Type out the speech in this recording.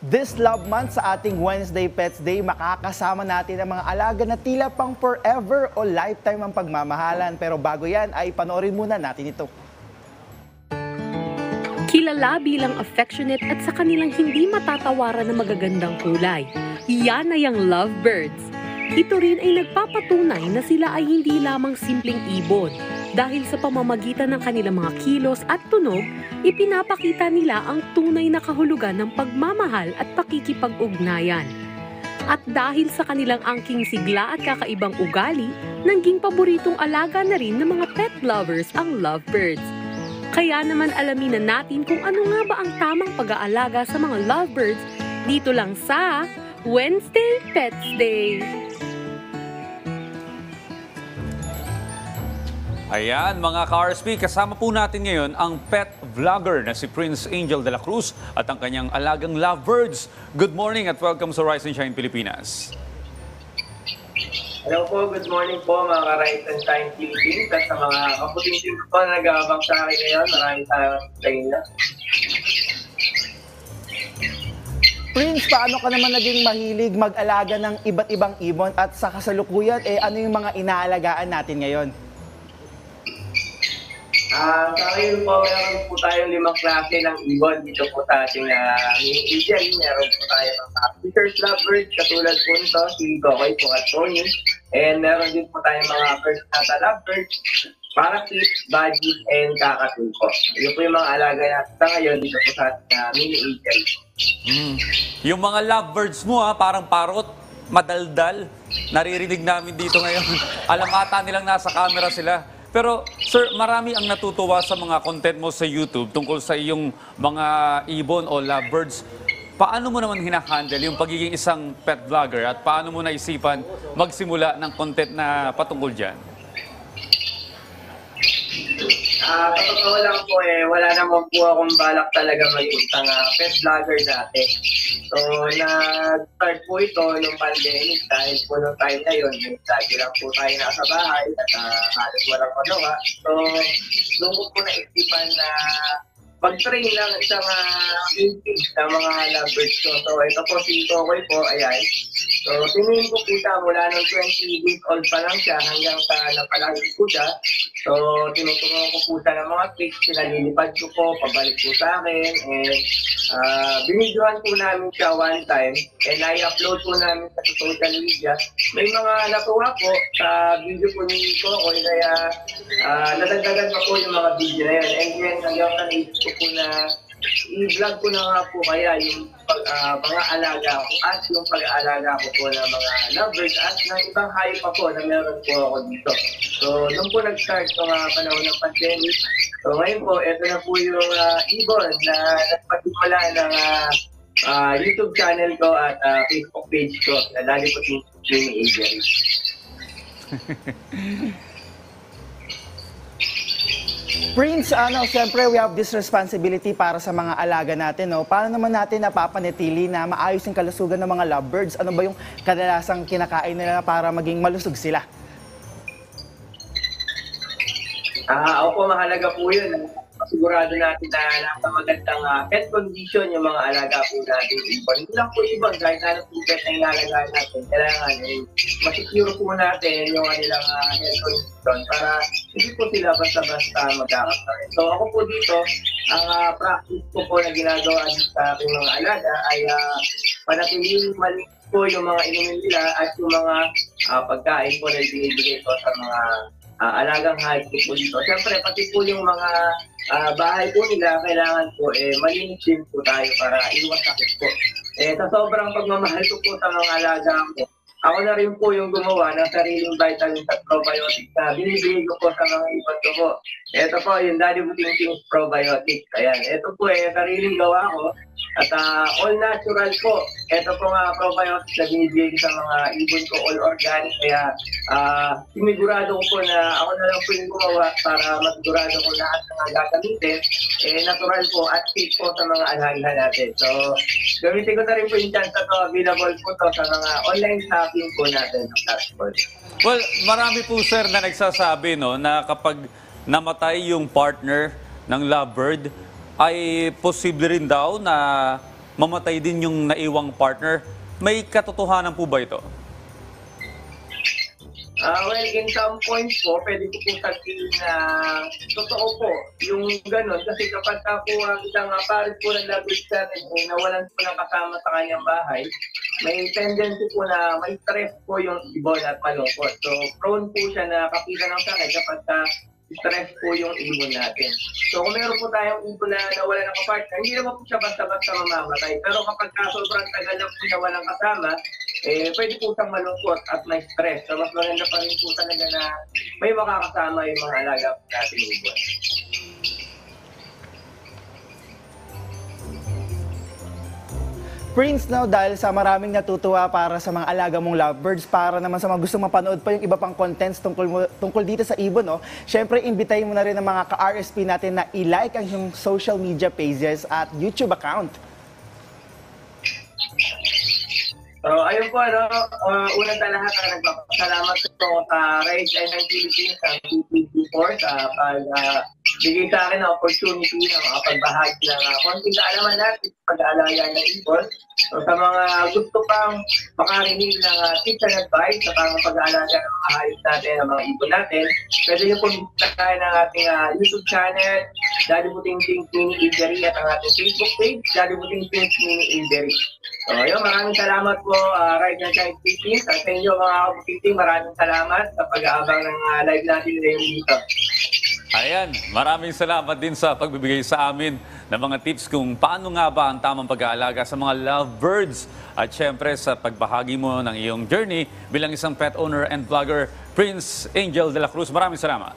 This Love Month sa ating Wednesday Pets Day, makakasama natin ang mga alaga na tila pang forever o lifetime ang pagmamahalan. Pero bago yan ay panoorin muna natin ito. Kilala bilang affectionate at sa kanilang hindi matatawaran na magagandang kulay. Yan ay ang lovebirds. Ito rin ay nagpapatunay na sila ay hindi lamang simpleng ibon. Dahil sa pamamagitan ng kanilang mga kilos at tunog, ipinapakita nila ang tunay na kahulugan ng pagmamahal at pakikipag-ugnayan. At dahil sa kanilang angking sigla at kakaibang ugali, naging paboritong alaga na rin ng mga pet lovers ang lovebirds. Kaya naman alamin na natin kung ano nga ba ang tamang pag-aalaga sa mga lovebirds dito lang sa Wednesday Pets Day. Ayan mga ka-RSP, kasama po natin ngayon ang pet vlogger na si Prince Angel de la Cruz at ang kanyang alagang lovebirds. Good morning at welcome sa Rise and Shine Pilipinas. Hello po, good morning po mga ka-Rise and Shine Philippines at sa mga kaputing team po na nag-aabang sa akin ngayon. Maraming salamat sa inyo. Prince, paano ka naman naging mahilig mag-alaga ng iba't ibang ibon at sa kasalukuyan, ano yung mga inaalagaan natin ngayon? Sa ngayon po, meron po tayong 5 klase ng ibon dito po sa ating mini-Asian. Meron po tayo mga Peter's lovebirds, katulad po nito, si Kokoy po at Pony. And meron din po tayong mga First Nata lovebirds, Parakeet, Budgies, and Kakatu po. Yun po yung mga alaga natin sa ngayon dito po sa ating mini-Asian. Yung mga lovebirds mo parang parot, madaldal. Naririnig namin dito ngayon. Alam ata nilang nasa camera sila. Pero sir, marami ang natutuwa sa mga content mo sa YouTube tungkol sa iyong mga ibon o lovebirds. Paano mo naman hinahandle yung pagiging isang pet vlogger at paano mo naisipan magsimula ng content na patungkol dyan? Totoo lang po wala naman po akong balak talaga maging isang pet vlogger dati. So, nag-start po ito nung pandemic dahil po nung time na yun, dati lang po tayo nasa bahay at halos walang magawa. So, doon ko po naisipan na mag-train lang isang vintage na mga lovebirds ko. So, ito po si Kokoy po, ayan. So, tinuhin ko po siya mula nung 20 weeks old pa lang siya hanggang sa napalaki po siya. So, tinutungan ko po siya ng mga tricks, pinalilipad ko po, pabalik po sa akin, and binidyohan po namin siya one time, and i-upload po namin sa social media. May mga natuwa po sa video po ni Kokoy, kaya nadagdagan pa po yung mga video na yun. And then, hanggang sa naisip ko po na i-vlog ko na nga po kaya yung mga alaga ko at yung pag-aalaga ko po ng mga lovebirds at ng ibang hayop pa po na meron po ako dito. So, nung po nag-start ng panahon ng pandemic, so ngayon po, ito na po yung ibon na nagpatimula ng YouTube channel ko at Facebook page ko na lagi po yung Asian. Prince, siyempre we have this responsibility para sa mga alaga natin, no? Paano naman natin napapanatili na maayos yung kalusugan ng mga lovebirds? Ano ba yung kadalasang kinakain nila para maging malusog sila? Opo, mahalaga po yun. Sigurado natin na napamagandang pet condition yung mga alaga po natin. Hindi lang po ibon, kahit na po pet na inalagaan natin. Kailangan masecure po natin yung kanilang health condition para hindi po sila basta-basta magkakasakit. So ako po dito, ang practice ko po na ginagawa sa aking mga alaga ay panatilihin maliit po yung mga inumin nila at yung mga pagkain po na ibinibigay ko sa mga alagang hayop po dito. Siyempre, pati po yung mga bahay po nila, kailangan po malinis din po tayo para iwas sakit po. Sa sobrang pagmamahal ko po sa mga alaga ko, ako na rin po yung gumawa ng sariling vitamins at probiotics na binibigay ko po sa mga ibon ko po. Ito po, yung Daddy Buting Probiotics. Ayan, ito po sariling gawa ko. At all natural po. Ito po nga probiotics na binibigay sa mga ibon ko, all organic. Kaya sinigurado ko po na ako na lang po yung gumawa para masigurado ko lahat ng gagamitin. Natural po at safe po sa mga alaga natin. So, gamitin ko na rin po yung chance na to. Available po to sa mga online shopping po natin. Well, marami po sir na nagsasabi na kapag namatay yung partner ng lovebird, ay posible rin daw na mamatay din yung naiwang partner. May katotohanan po ba ito? Well, in some points po, pwede ko po sabihin na totoo po yung ganun. Kasi kapag ka po ang isang pares po ng lovers natin ay nawalan po ng kasama sa kanyang bahay, may tendency po na may stress po yung ibon at malungkot. So, prone po siya na kapitan ng sakit kapag stress po yung ibon natin. So, kung meron po tayong ibon na nawalan ng kapartner, hindi naman po siya basta-basta mamamatay. Pero kapag sobrang tagal na po siya walang kasama, pwede po siyang malungkot at may stress. So, mas maganda pa rin po talaga na may makakasama yung mga alaga po natin ibon. Prince, no, dahil sa maraming natutuwa para sa mga alaga mong lovebirds, para naman sa mga gustong mapanood pa yung iba pang contents tungkol dito sa ibon, no, syempre, imbitahin mo na rin ang mga ka-RSP natin na i-like ang yung social media pages at YouTube account. So, ayun po, unang sa lahat, nagpapasalamat po sa Raise and Philippines, ang PPP4, sa pagbigay sa akin ng opportunity na makapagbahagi ng konting kaalaman natin sa pag-aalaga ng ibon. So, sa mga gusto pang makarinig ng tips and advice sa pag-aalaga ng mga hayop natin, ng mga ibon natin, pwede nyo po bisitahin ng ating YouTube channel, Daddy Butingting Mini Eatery, at ang ating Facebook page, Daddy Butingting Mini Eatery. So, ayun, maraming salamat po, Right na China Philippines. At sa inyo mga kabukiting, maraming salamat sa pag-aabang ng live natin ngayon dito. Ayan, maraming salamat din sa pagbibigay sa amin ng mga tips kung paano nga ba ang tamang pag-aalaga sa mga lovebirds. At syempre sa pagbahagi mo ng iyong journey bilang isang pet owner and vlogger, Prince Angel de la Cruz. Maraming salamat.